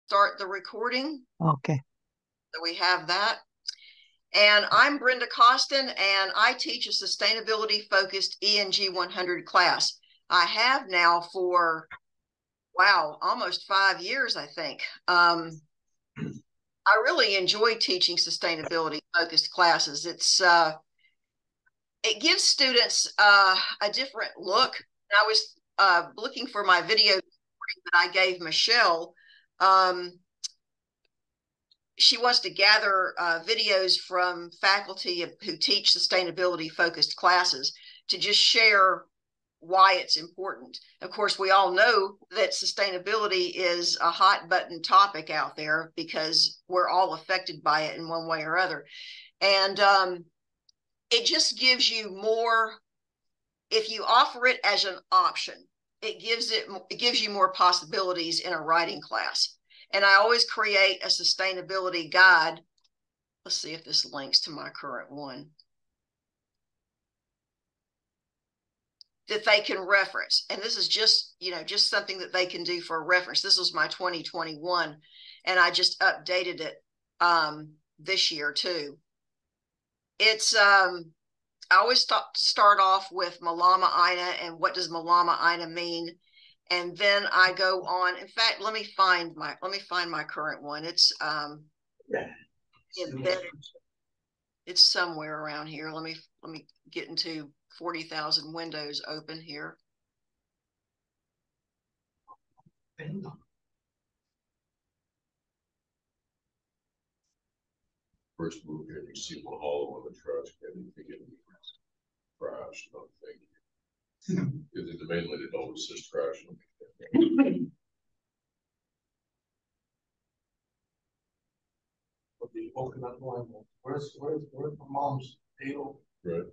start the recording. Okay. So we have that. And I'm Brenda Coston, and I teach a sustainability-focused ENG 100 class. I have now for, wow, almost 5 years, I think. I really enjoy teaching sustainability-focused classes. It gives students a different look. I was looking for my video that I gave Michelle. She wants to gather videos from faculty who teach sustainability focused classes to just share why it's important. Of course, we all know that sustainability is a hot button topic out there because we're all affected by it in one way or other. And it just gives you more, if you offer it as an option, it gives you more possibilities in a writing class. And I always create a sustainability guide. Let's see if this links to my current one that they can reference. And this is just, just something that they can do for a reference. This was my 2021, and I just updated it this year too. It's, I always start off with Malama Aina and what does Malama Aina mean? And then I go on. In fact, let me find my current one. It's embedded. It's somewhere around here. Let me get into 40,000 windows open here. First move here, you see one hollow on the trash can, you think it trash. No, thank you. Because in the mainland, it always says trash. The coconut one. Where's my mom's table? Right.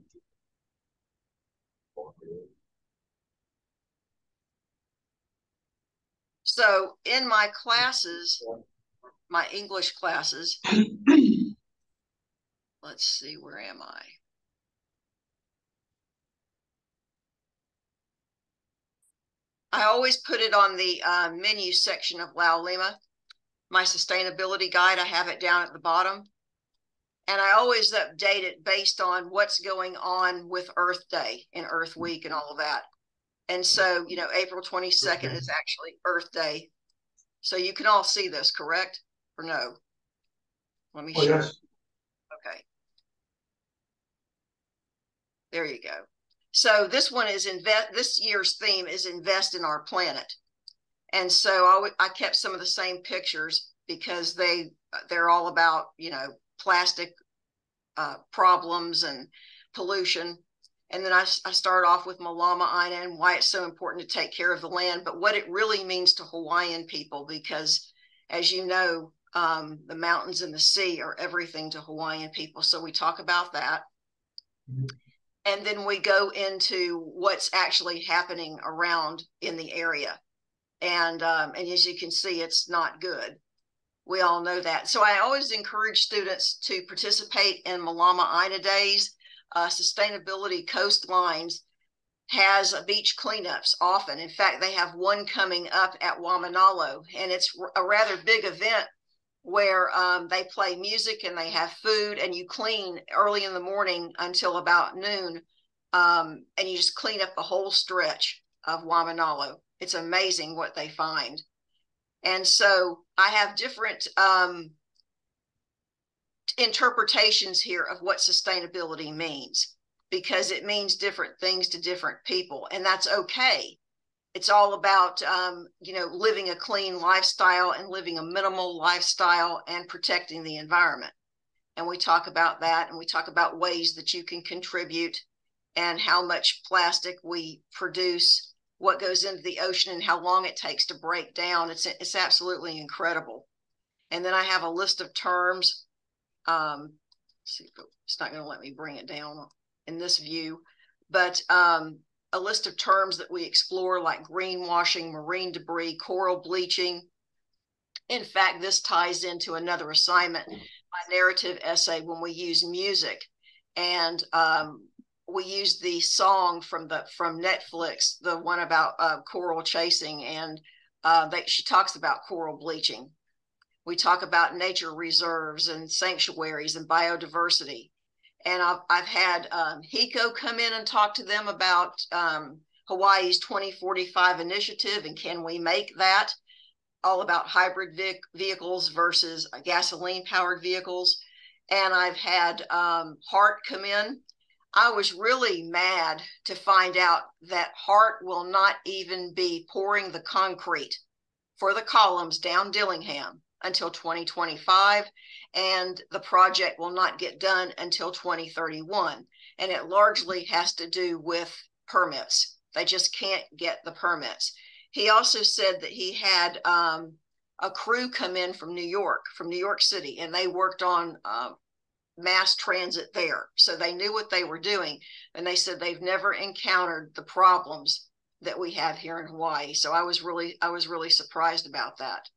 So in my classes, my English classes, let's see, where am I? I always put it on the menu section of Laulima. My sustainability guide, I have it down at the bottom. And I always update it based on what's going on with Earth Day and Earth Week and all of that. And so, April 22nd is actually Earth Day. So you can all see this, correct? Or no? Let me share. Yes. Okay. There you go. So this one is this year's theme is invest in our planet. And so I kept some of the same pictures because they're all about, plastic problems and pollution. And then I start off with Malama Aina and why it's so important to take care of the land, but what it really means to Hawaiian people, because as you know, the mountains and the sea are everything to Hawaiian people. So we talk about that. Mm-hmm. And then we go into what's actually happening around in the area. And as you can see, it's not good. We all know that. So I always encourage students to participate in Malama Aina Days. Sustainability Coastlines has beach cleanups often. In fact, they have one coming up at Waimanalo, and it's a rather big event where they play music and they have food, and you clean early in the morning until about noon, and you just clean up the whole stretch of Waimanalo. It's amazing what they find. And so I have different interpretations here of what sustainability means, because it means different things to different people, and that's okay. It's all about, living a clean lifestyle and living a minimal lifestyle and protecting the environment. And we talk about that, and we talk about ways that you can contribute and how much plastic we produce, what goes into the ocean, and how long it takes to break down. It's absolutely incredible. And then I have a list of terms. Let's see, it's not going to let me bring it down in this view, but a list of terms that we explore, like greenwashing, marine debris, coral bleaching. In fact, this ties into another assignment, my narrative essay, when we use music. And we use the song from Netflix, the one about coral chasing, and she talks about coral bleaching. We talk about nature reserves and sanctuaries and biodiversity. And I've had HECO come in and talk to them about Hawaii's 2045 initiative and can we make that, all about hybrid vehicles versus gasoline-powered vehicles. And I've had HART come in. I was really mad to find out that HART will not even be pouring the concrete for the columns down Dillingham until 2025, and the project will not get done until 2031. And it largely has to do with permits. They just can't get the permits. He also said that he had a crew come in from New York City, and they worked on mass transit there. So they knew what they were doing. And they said they've never encountered the problems that we have here in Hawaii. So I was really surprised about that.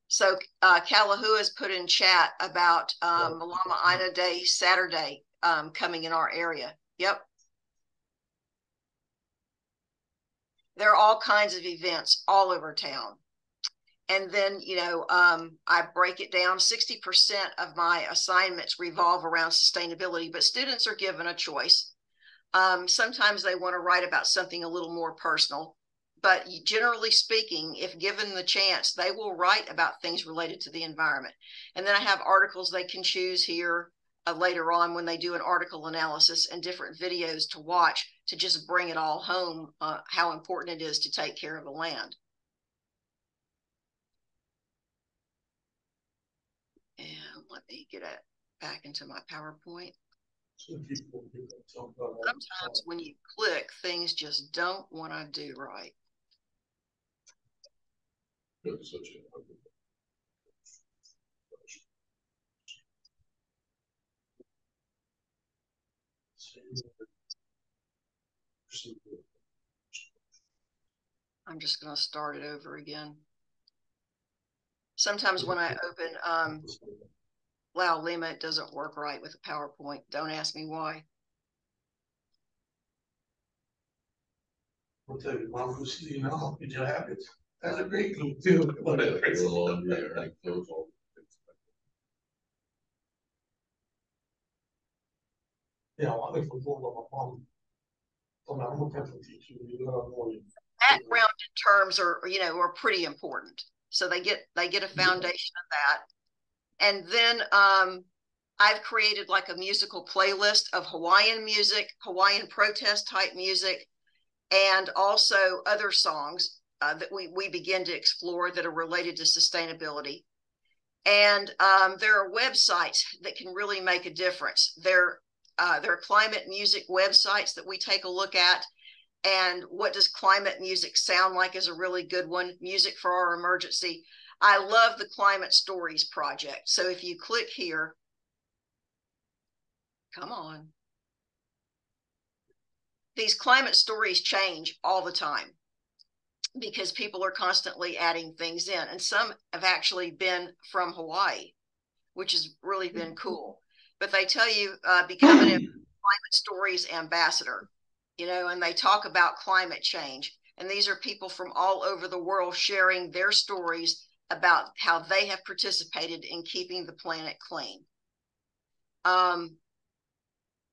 So Kalahua has put in chat about Malama Ina Day Saturday coming in our area. Yep. There are all kinds of events all over town. And then, you know, I break it down. 60% of my assignments revolve around sustainability, but students are given a choice. Sometimes they want to write about something a little more personal, but generally speaking, if given the chance, they will write about things related to the environment. And then I have articles they can choose here later on when they do an article analysis and different videos to watch to just bring it all home, how important it is to take care of the land. And let me get it back into my PowerPoint. Sometimes when you click, things just don't want to do right. I'm just going to start it over again. Sometimes when I open Lao Lima, it doesn't work right with the PowerPoint. Don't ask me why. I'll tell you, Mom, you know, did you have it? That's a great thing too. Yeah, I think for my mom. Background terms are, you know, are pretty important. So they get a foundation of that. And then I've created like a musical playlist of Hawaiian music, Hawaiian protest type music, and also other songs that we begin to explore that are related to sustainability. And there are websites that can really make a difference. There are climate music websites that we take a look at. And what does climate music sound like is a really good one. Music for Our Emergency. I love the Climate Stories Project. So if you click here, come on. These climate stories change all the time because people are constantly adding things in. And some have actually been from Hawaii, which has really been cool. But they tell you become a Climate Stories ambassador, you know, and they talk about climate change. And these are people from all over the world sharing their stories about how they have participated in keeping the planet clean. And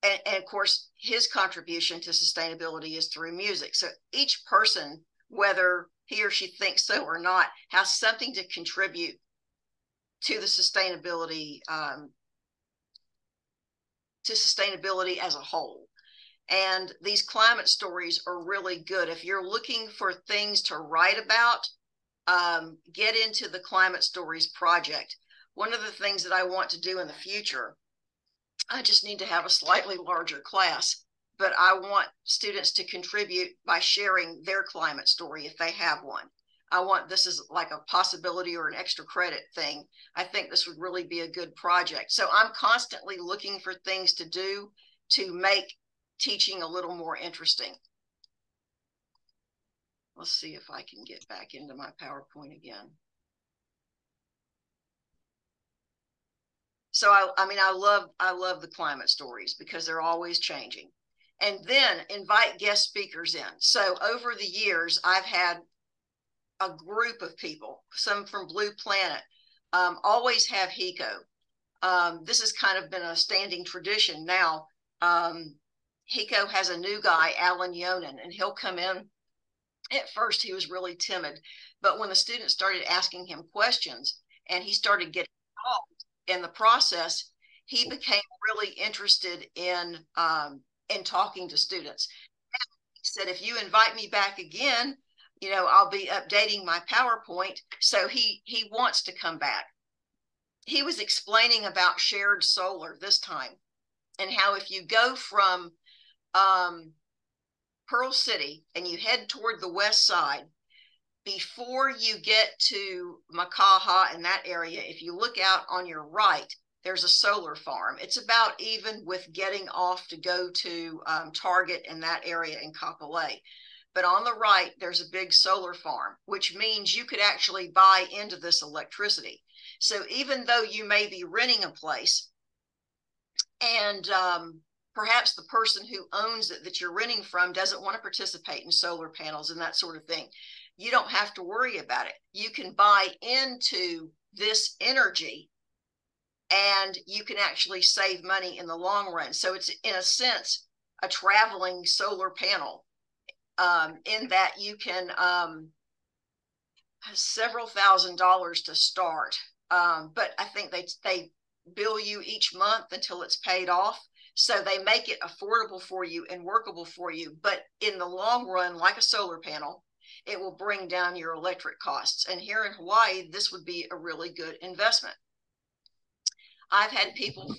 of course, his contribution to sustainability is through music. So each person, whether he or she thinks so or not, has something to contribute to the sustainability, as a whole. And these climate stories are really good. If you're looking for things to write about, get into the Climate Stories Project. One of the things that I want to do in the future, I just need to have a slightly larger class, but I want students to contribute by sharing their climate story if they have one. I want this is like a possibility or an extra credit thing. I think this would really be a good project. So I'm constantly looking for things to do to make teaching a little more interesting. Let's see if I can get back into my PowerPoint again. So I love the climate stories because they're always changing. And then invite guest speakers in. So over the years, I've had a group of people, some from Blue Planet, always have HECO. This has kind of been a standing tradition now. HECO has a new guy, Alan Yonan, and he'll come in. At first, he was really timid, but when the students started asking him questions and he started getting involved in the process, he became really interested in talking to students. He said, if you invite me back again, I'll be updating my PowerPoint. So he wants to come back. He was explaining about shared solar this time and how if you go from Pearl City and you head toward the west side, before you get to Makaha and that area, if you look out on your right, there's a solar farm. It's about even with getting off to go to Target in that area in Kapolei. But on the right, there's a big solar farm, which means you could actually buy into this electricity. So even though you may be renting a place and perhaps the person who owns it that you're renting from doesn't want to participate in solar panels and that sort of thing, you don't have to worry about it. You can buy into this energy and you can actually save money in the long run. So it's, in a sense, a traveling solar panel in that you can several $1,000s to start. But I think they bill you each month until it's paid off. So they make it affordable for you and workable for you. But in the long run, like a solar panel, it will bring down your electric costs. And here in Hawaii, this would be a really good investment. I've had people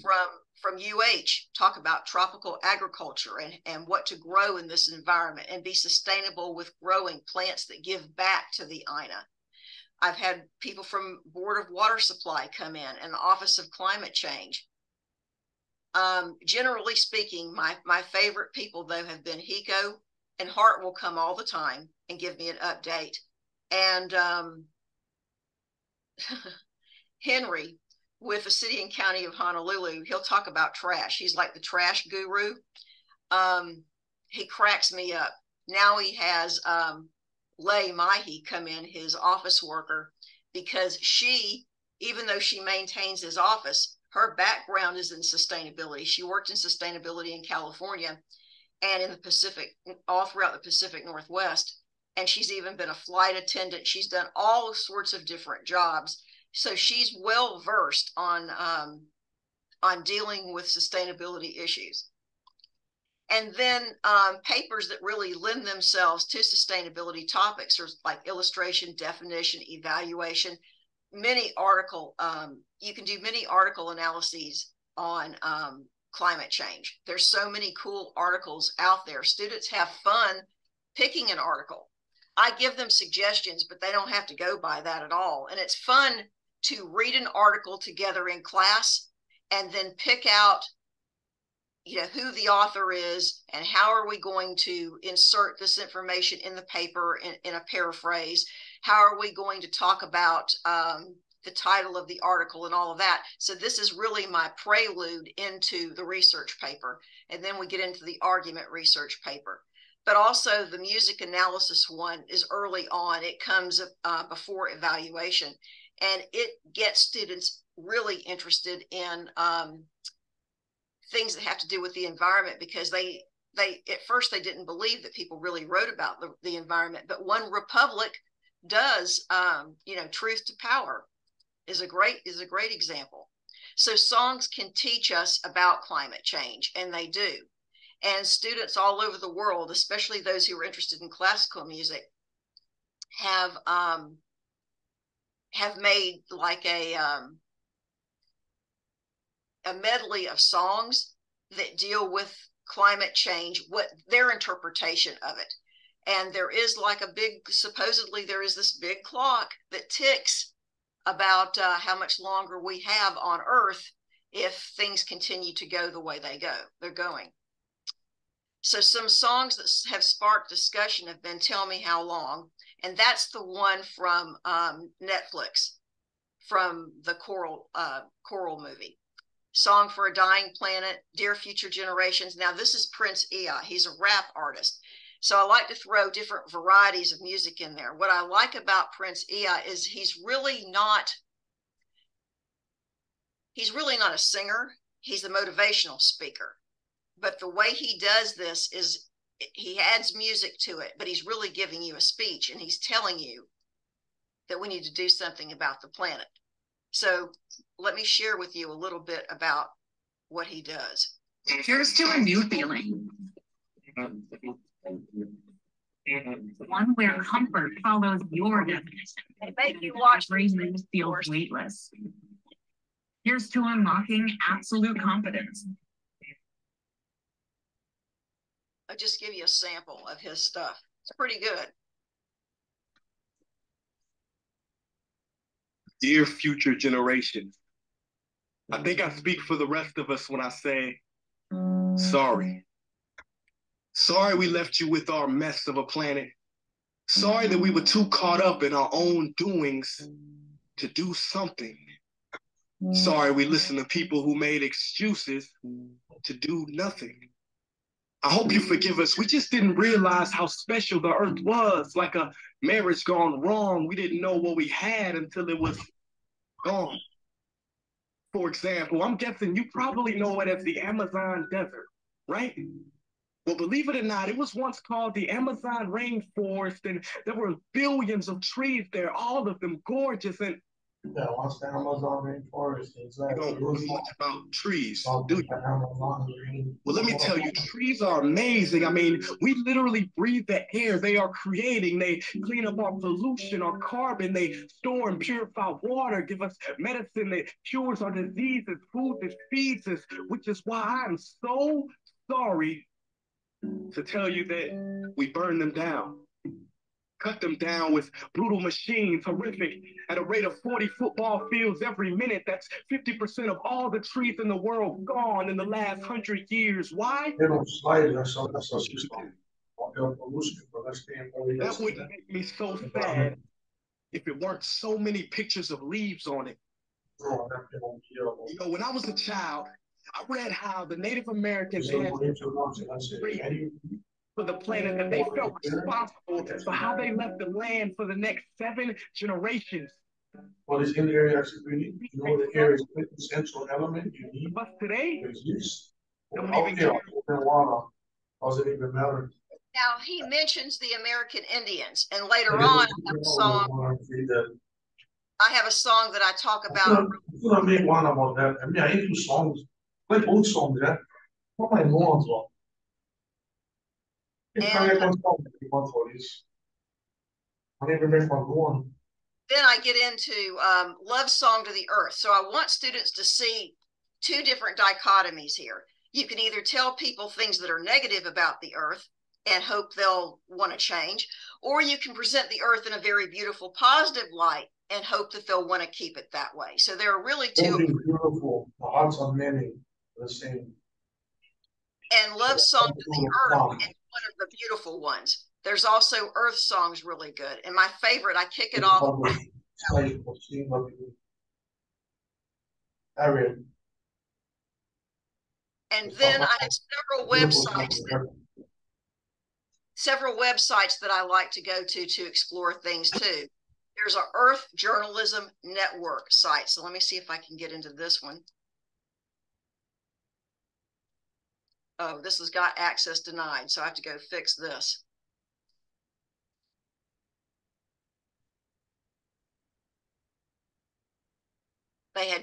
from UH talk about tropical agriculture and what to grow in this environment and be sustainable with growing plants that give back to the Ina. I've had people from Board of Water Supply come in and the Office of Climate Change. Generally speaking, my favorite people, though, have been HECO, and Hart will come all the time and give me an update. And Henry, with the city and county of Honolulu, he'll talk about trash. He's like the trash guru. He cracks me up. Now he has Lei Mahi come in, his office worker, because she, even though she maintains his office, her background is in sustainability. She worked in sustainability in California and in the Pacific, all throughout the Pacific Northwest. And she's even been a flight attendant. She's done all sorts of different jobs. So she's well versed on dealing with sustainability issues. And then papers that really lend themselves to sustainability topics are like illustration, definition, evaluation, many article, you can do many article analyses on climate change. There's so many cool articles out there. Students have fun picking an article. I give them suggestions, but they don't have to go by that at all. And it's fun to read an article together in class and then pick out, who the author is and how are we going to insert this information in the paper in a paraphrase. How are we going to talk about the title of the article and all of that? So this is really my prelude into the research paper. And then we get into the argument research paper. But also the music analysis one is early on. It comes before evaluation. And it gets students really interested in things that have to do with the environment, because they at first they didn't believe that people really wrote about the environment. But One Republic does, Truth to Power is a great example. So songs can teach us about climate change, and they do. And students all over the world, especially those who are interested in classical music, have made like a medley of songs that deal with climate change, what their interpretation of it. And there is like supposedly there is this big clock that ticks about how much longer we have on Earth if things continue to go the way they're going. So some songs that have sparked discussion have been Tell Me How Long, and that's the one from Netflix, from the Coral movie. Song for a Dying Planet, Dear Future Generations. Now this is Prince Ea. He's a rap artist. So I like to throw different varieties of music in there. What I like about Prince Ei is he's really not a singer. He's a motivational speaker. But the way he does this is he adds music to it, but he's really giving you a speech, and he's telling you that we need to do something about the planet. So let me share with you a little bit about what he does. Here's to a new feeling. One where comfort follows your definition. They make you watch dream feel weightless. Here's to unlocking absolute confidence. I'll just give you a sample of his stuff. It's pretty good. Dear future generations, I think I speak for the rest of us when I say, sorry. Sorry we left you with our mess of a planet. Sorry that we were too caught up in our own doings to do something. Sorry we listened to people who made excuses to do nothing. I hope you forgive us. We just didn't realize how special the earth was. Like a marriage gone wrong. We didn't know what we had until it was gone. For example, I'm guessing you probably know it as the Amazon desert, right? Well, believe it or not, it was once called the Amazon rainforest, and there were billions of trees there, all of them gorgeous. And yeah, once the Amazon rainforest, exactly. You don't know much about trees, do you? Well, let me tell you, trees. trees are amazing. I mean, we literally breathe the air they are creating. They clean up our pollution, our carbon. They store and purify water, give us medicine that cures our diseases, food that feeds us, which is why I'm so sorry to tell you that we burn them down. Cut them down with brutal machines, horrific, at a rate of 40 football fields every minute. That's 50% of all the trees in the world gone in the last 100 years. Why? They don't slide, that's a system. That would make me so sad if it weren't so many pictures of leaves on it. You know, when I was a child, I read how the Native Americans had for the planet, that they felt responsible for how they left the land for the next 7 generations. What is in the area actually really? You know the area is the essential element you need. But today, Is this? don't even care. Doesn't even matter. Now, he mentions the American Indians, and later on, I have a song that I talk about. I'm gonna make one about that. I mean, I do songs, like old songs, yeah. What my mom's one. And then I get into Love Song to the Earth. So I want students to see 2 different dichotomies here. You can either tell people things that are negative about the earth and hope they'll want to change, or you can present the earth in a very beautiful, positive light and hope that they'll want to keep it that way. So there are really 2. Beautiful. The hearts are many, the same. And Love Song to the Earth is one of the beautiful ones. There's also Earth Songs really good. And my favorite, I kick it off. And then I have several websites that I like to go to explore things too. There's an Earth Journalism Network site. So let me see if I can get into this one. Oh, this has got access denied, so I have to go fix this. They've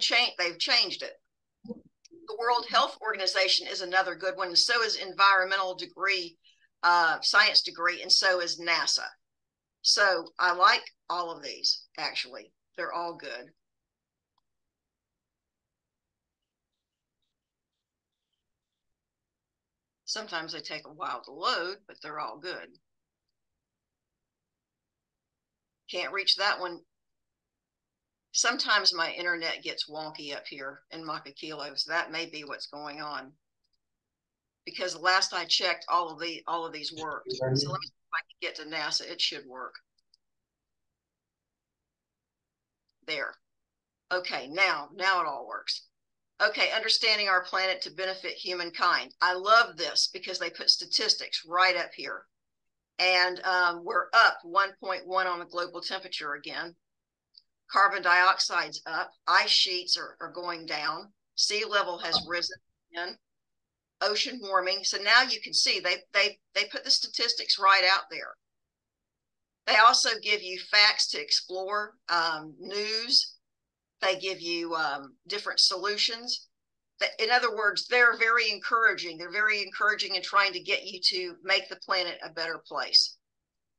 changed it. The World Health Organization is another good one, and so is environmental degree, science degree, and so is NASA. So I like all of these, actually. They're all good. Sometimes they take a while to load, but they're all good. Can't reach that one. Sometimes my internet gets wonky up here in Makakilo, so that may be what's going on. Because last I checked, all of these worked. So let me see if I can get to NASA. It should work. There. Okay, now it all works. Okay, understanding our planet to benefit humankind. I love this because they put statistics right up here. And we're up 1.1 on the global temperature again. Carbon dioxide's up. Ice sheets are going down. Sea level has risen again. Ocean warming. So now you can see they put the statistics right out there. They also give you facts to explore, news. They give you different solutions. In other words, they're very encouraging. They're very encouraging in trying to get you to make the planet a better place.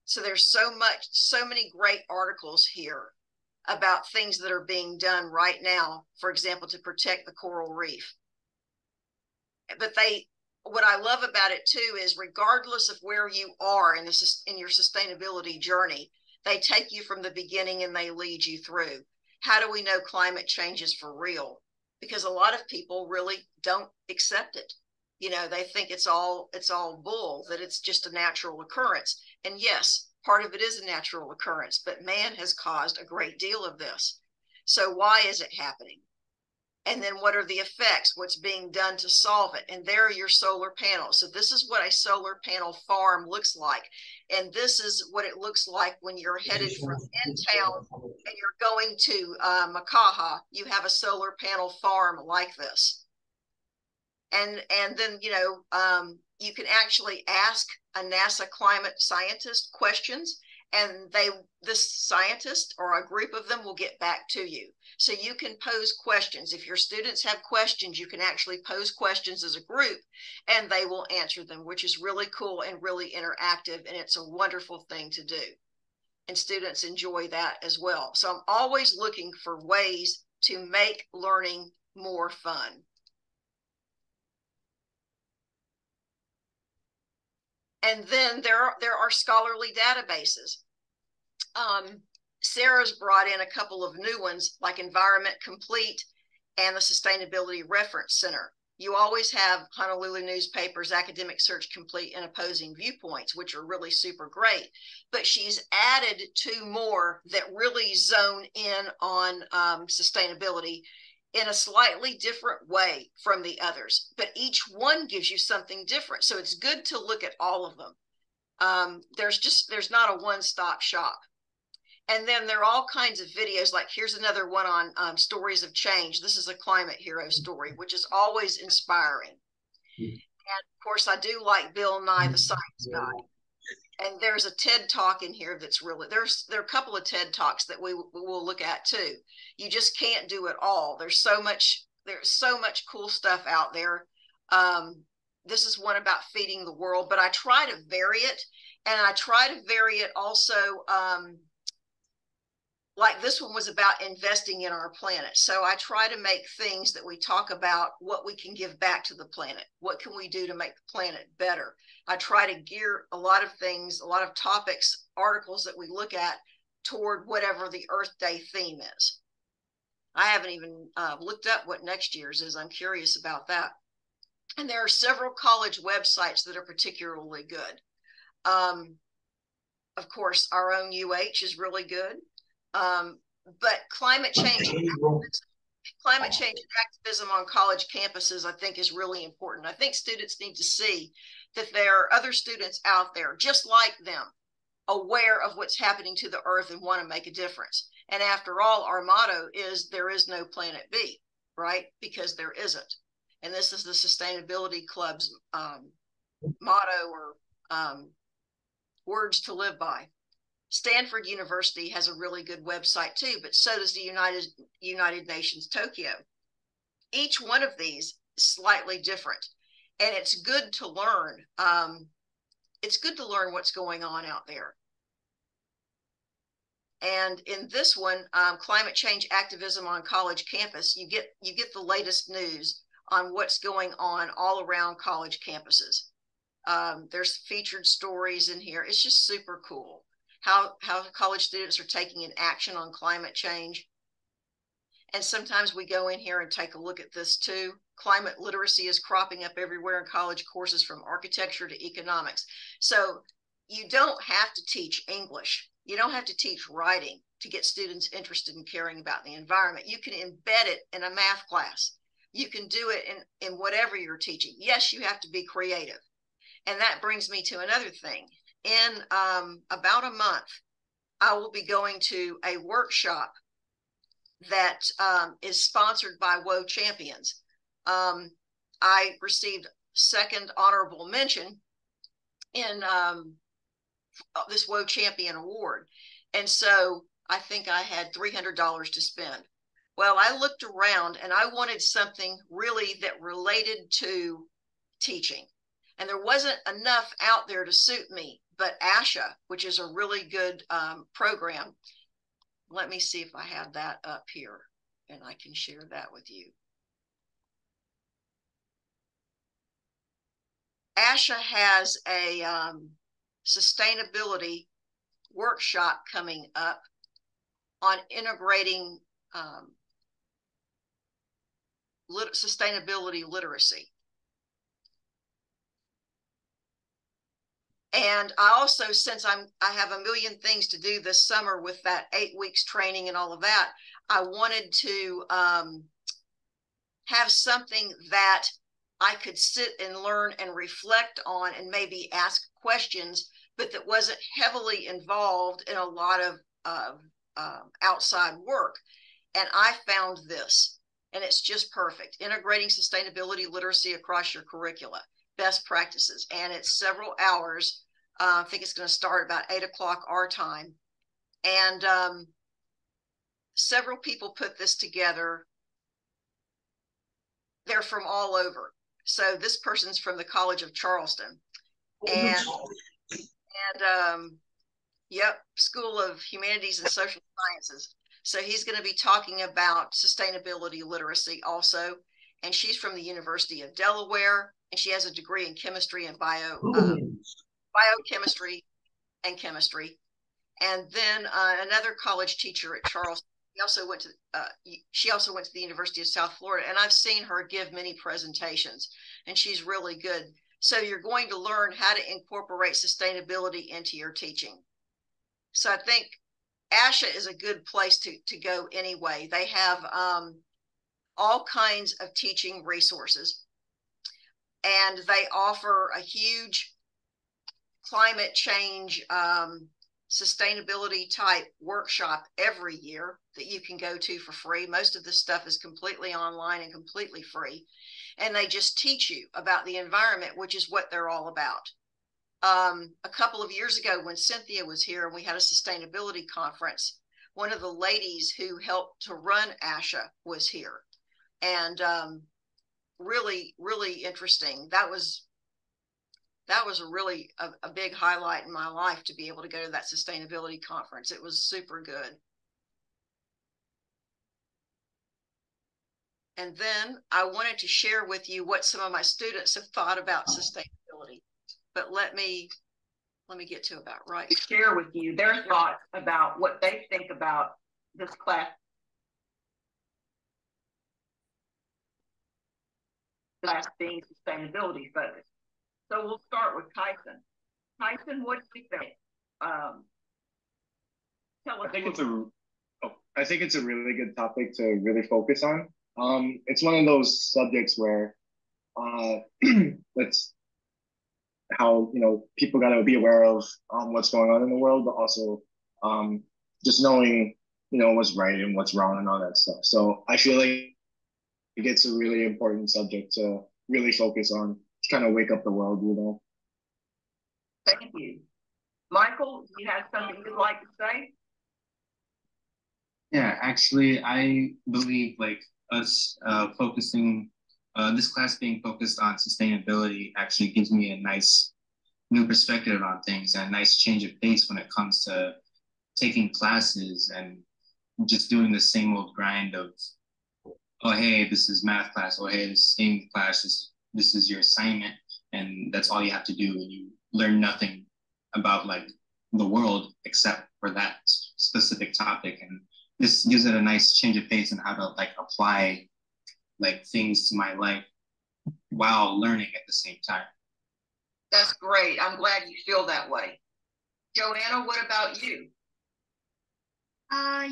So there's so many great articles here about things that are being done right now, for example, to protect the coral reef. But what I love about it too is regardless of where you are in your sustainability journey, they take you from the beginning and they lead you through. How do we know climate change is for real? Because a lot of people really don't accept it. You know, they think it's all bull, that it's just a natural occurrence. And yes, part of it is a natural occurrence, but man has caused a great deal of this. So why is it happening? And then what are the effects? What's being done to solve it? And there are your solar panels. So this is what a solar panel farm looks like. And this is what it looks like when you're headed from in town and you're going to Makaha. You have a solar panel farm like this. And then, you know, you can actually ask a NASA climate scientist questions, and this scientist or a group of them will get back to you. So you can pose questions. If your students have questions, you can actually pose questions as a group and they will answer them, which is really cool and really interactive. And it's a wonderful thing to do. And students enjoy that as well. So I'm always looking for ways to make learning more fun. And then there are scholarly databases. Sarah's brought in a couple of new ones like Environment Complete and the Sustainability Reference Center. You always have Honolulu Newspapers, Academic Search Complete, and Opposing Viewpoints, which are really super great. But she's added 2 more that really zone in on sustainability in a slightly different way from the others. But each one gives you something different. So it's good to look at all of them. There's not a one-stop shop. And then there are all kinds of videos, like here's another one on stories of change. This is a climate hero story, which is always inspiring. And of course, I do like Bill Nye, the Science Guy. And there's a TED Talk in here that's really, there are a couple of TED Talks that we will look at too. You just can't do it all. There's so much cool stuff out there. This is one about feeding the world, but I try to vary it. And I try to vary it also, like this one was about investing in our planet. So I try to make things that we talk about what we can give back to the planet. What can we do to make the planet better? I try to gear a lot of things, a lot of topics, articles that we look at toward whatever the Earth Day theme is. I haven't even looked up what next year's is. I'm curious about that. And there are several college websites that are particularly good. Of course, our own UH is really good. But climate change and activism on college campuses, I think, is really important. I think students need to see that there are other students out there just like them, aware of what's happening to the earth and want to make a difference. And after all, our motto is there is no planet B, right? Because there isn't. And this is the Sustainability Club's motto or words to live by. Stanford University has a really good website too, but so does the United Nations Tokyo. Each one of these is slightly different, and it's good to learn. It's good to learn what's going on out there. And in this one, climate change activism on college campus, you get the latest news on what's going on all around college campuses. There's featured stories in here. It's just super cool. How college students are taking an action on climate change. And sometimes we go in here and take a look at this too. Climate literacy is cropping up everywhere in college courses from architecture to economics. So you don't have to teach English. You don't have to teach writing to get students interested in caring about the environment. You can embed it in a math class. You can do it in whatever you're teaching. Yes, you have to be creative. And that brings me to another thing. in about a month, I will be going to a workshop that is sponsored by WO Champions. I received second honorable mention in this WO Champion Award. And so I think I had $300 to spend. Well, I looked around and I wanted something really that related to teaching. And there wasn't enough out there to suit me, but ASHA, which is a really good program. Let me see if I have that up here and I can share that with you. ASHA has a sustainability workshop coming up on integrating sustainability literacy. And I also, since I have a million things to do this summer with that 8 weeks training and all of that, I wanted to have something that I could sit and learn and reflect on and maybe ask questions, but that wasn't heavily involved in a lot of outside work. And I found this, and it's just perfect. Integrating sustainability literacy across your curricula, best practices. And it's several hours. I think it's going to start about 8 o'clock our time. And several people put this together. They're from all over. So this person's from the College of Charleston. And yep, School of Humanities and Social Sciences. So he's going to be talking about sustainability literacy also. And she's from the University of Delaware, and she has a degree in chemistry and biochemistry and chemistry. And then another college teacher at Charleston. She also went to the University of South Florida, and I've seen her give many presentations, and she's really good. So you're going to learn how to incorporate sustainability into your teaching. So I think ASHA is a good place to go anyway. They have all kinds of teaching resources, and they offer a huge climate change sustainability type workshop every year that you can go to for free. Most of this stuff is completely online and completely free. And they just teach you about the environment, which is what they're all about. A couple of years ago when Cynthia was here and we had a sustainability conference, one of the ladies who helped to run ASHA was here. And really, really interesting. That was really a big highlight in my life to be able to go to that sustainability conference. It was super good. And then I wanted to share with you what some of my students have thought about sustainability. But let me get to about right. Share with you their thoughts about what they think about this class. Being sustainability focused. So we'll start with Tyson. Tyson, what do you think? Tell us. I think it's a really good topic to really focus on. It's one of those subjects where that's how people got to be aware of what's going on in the world, but also just knowing what's right and what's wrong and all that stuff. So I feel like it's a really important subject to really focus on, to kind of wake up the world. Thank you. Michael, do you have something you'd like to say? Yeah, actually, I believe like us focusing, this class being focused on sustainability actually gives me a nice new perspective on things and a nice change of pace when it comes to taking classes and just doing the same old grind of, oh, hey, this is math class. Oh, hey, this is English class. This is your assignment. And that's all you have to do. And you learn nothing about like the world except for that specific topic. And this gives it a nice change of pace and how to like apply like things to my life while learning at the same time. That's great. I'm glad you feel that way. Joanna, what about you?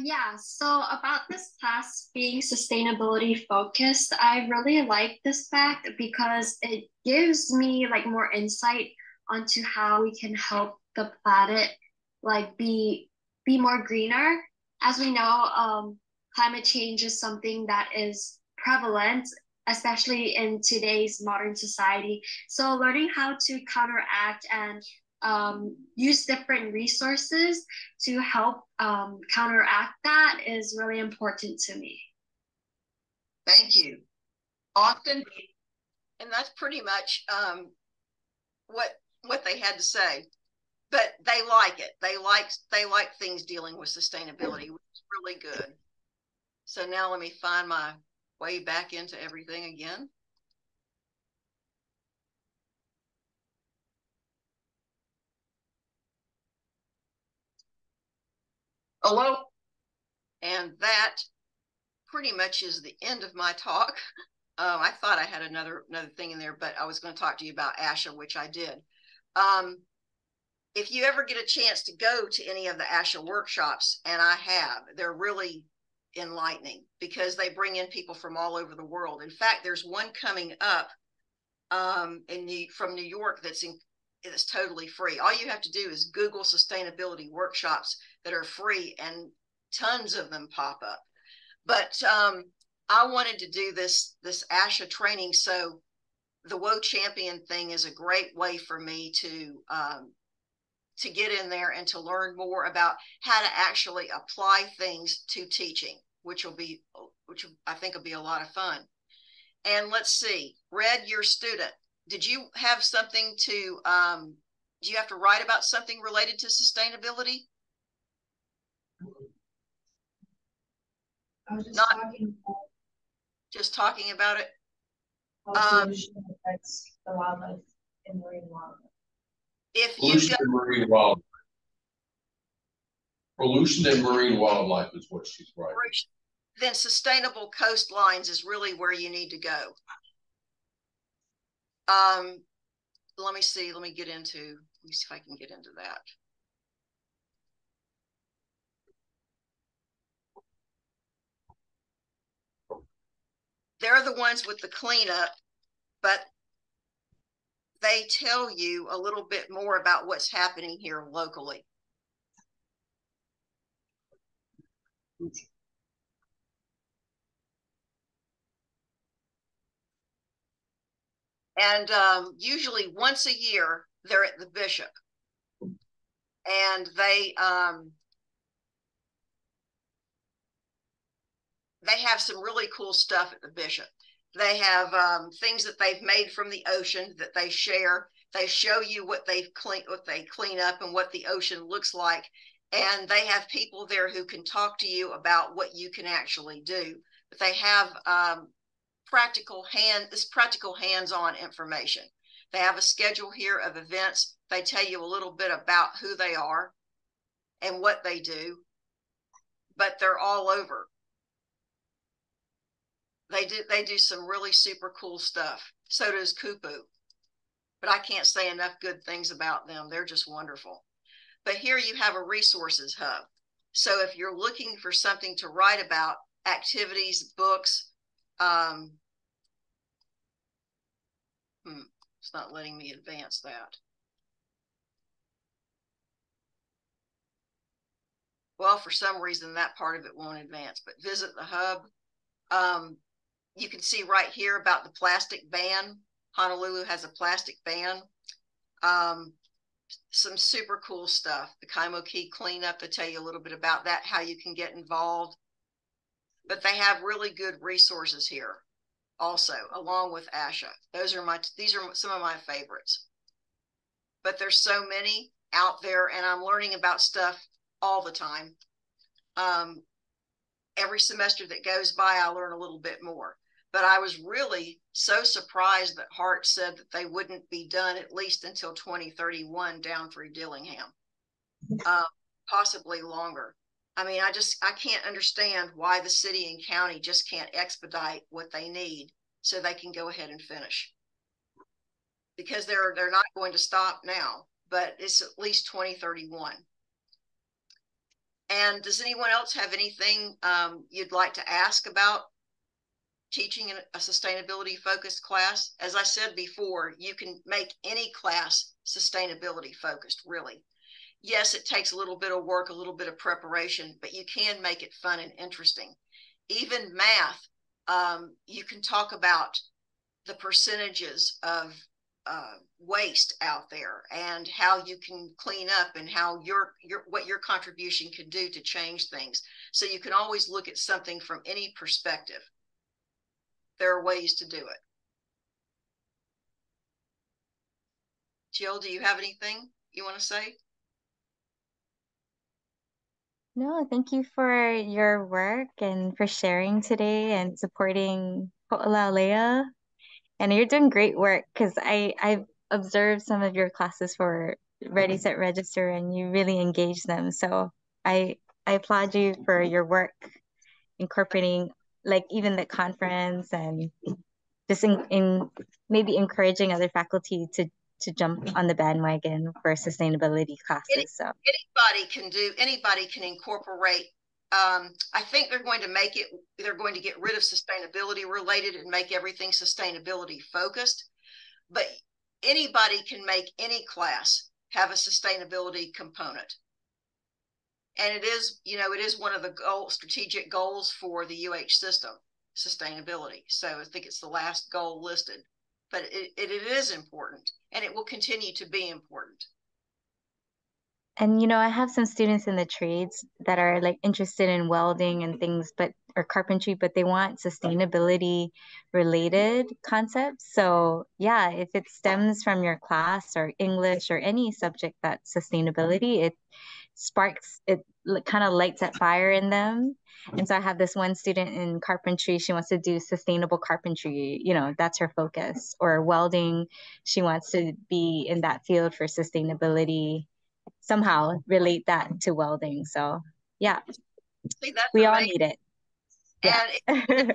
Yeah, so about this class being sustainability focused, I really like this fact because it gives me like more insight onto how we can help the planet like be more greener. As we know, climate change is something that is prevalent, especially in today's modern society. So learning how to counteract and use different resources to help counteract that is really important to me. Thank you. Coston, and that's pretty much what they had to say. But they like it. They like things dealing with sustainability, which is really good. So now let me find my way back into everything again. Hello. And that pretty much is the end of my talk. I thought I had another thing in there, but I was going to talk to you about ASHA, which I did. If you ever get a chance to go to any of the ASHA workshops, and I have, they're really enlightening because they bring in people from all over the world. In fact, there's one coming up from New York that's totally free. All you have to do is Google sustainability workshops that are free, and tons of them pop up. But I wanted to do this ASHA training, so the WOA Champion thing is a great way for me to get in there and to learn more about how to actually apply things to teaching, which I think will be a lot of fun. And let's see, Red, your student, did you have something to, do you have to write about something related to sustainability? I was just talking about it. How pollution affects the wildlife and marine wildlife. If pollution and marine wildlife. Pollution and marine wildlife is what she's writing. Then sustainable coastlines is really where you need to go. Let me see if I can get into that. They're the ones with the cleanup, but they tell you a little bit more about what's happening here locally. And usually once a year, they're at the Bishop. And they have some really cool stuff at the Bishop. They have things that they've made from the ocean that they share. They show you what they clean up and what the ocean looks like. And they have people there who can talk to you about what you can actually do. But they have practical hands-on information. They have a schedule here of events. They tell you a little bit about who they are and what they do, but they're all over. They do some really super cool stuff. So does Kupu, but I can't say enough good things about them. They're just wonderful. But here you have a resources hub. So if you're looking for something to write about, activities, books, it's not letting me advance that. Well, for some reason, that part of it won't advance, but visit the hub. You can see right here about the plastic ban. Honolulu has a plastic ban. Some super cool stuff. The Kaimoki cleanup, to tell you a little bit about that, how you can get involved. But they have really good resources here also, along with ASHA. These are some of my favorites. But there's so many out there, and I'm learning about stuff all the time. Every semester that goes by, I learn a little bit more. But I was really so surprised that Hart said that they wouldn't be done at least until 2031 down through Dillingham, possibly longer. I mean, I can't understand why the city and county just can't expedite what they need so they can go ahead and finish. Because they're not going to stop now, but it's at least 2031. And does anyone else have anything you'd like to ask about teaching a sustainability focused class. As I said before, you can make any class sustainability focused, really. Yes, it takes a little bit of work, a little bit of preparation, but you can make it fun and interesting. Even math, you can talk about the percentages of waste out there and how you can clean up and how what your contribution can do to change things. So you can always look at something from any perspective. There are ways to do it. Jill, do you have anything you want to say? No, thank you for your work and for sharing today and supporting Ho'olalea. And you're doing great work because I've observed some of your classes for Ready, Set, Register, and you really engage them. So I applaud you for your work incorporating like even the conference and just in maybe encouraging other faculty to jump on the bandwagon for sustainability classes. So Anybody can incorporate. I think they're going to get rid of sustainability related and make everything sustainability focused. But anybody can make any class have a sustainability component. And it is one of the strategic goals for the UH system, sustainability. So I think it's the last goal listed, but it is important and it will continue to be important. And I have some students in the trades that are like interested in welding and things, or carpentry, but they want sustainability related concepts. So yeah, if it stems from your class or English or any subject that's sustainability, it kind of lights that fire in them. And so I have this one student in carpentry, she wants to do sustainable carpentry, that's her focus. Or welding, she wants to be in that field for sustainability, somehow relate that to welding. So yeah, see, that's we amazing. all need it. Yeah. And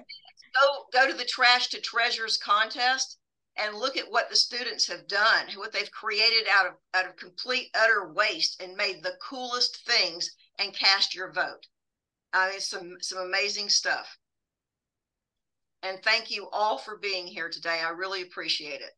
go to the Trash to Treasures contest and look at what the students have done, what they've created out of complete utter waste and made the coolest things, and cast your vote. It's some amazing stuff. And thank you all for being here today. I really appreciate it.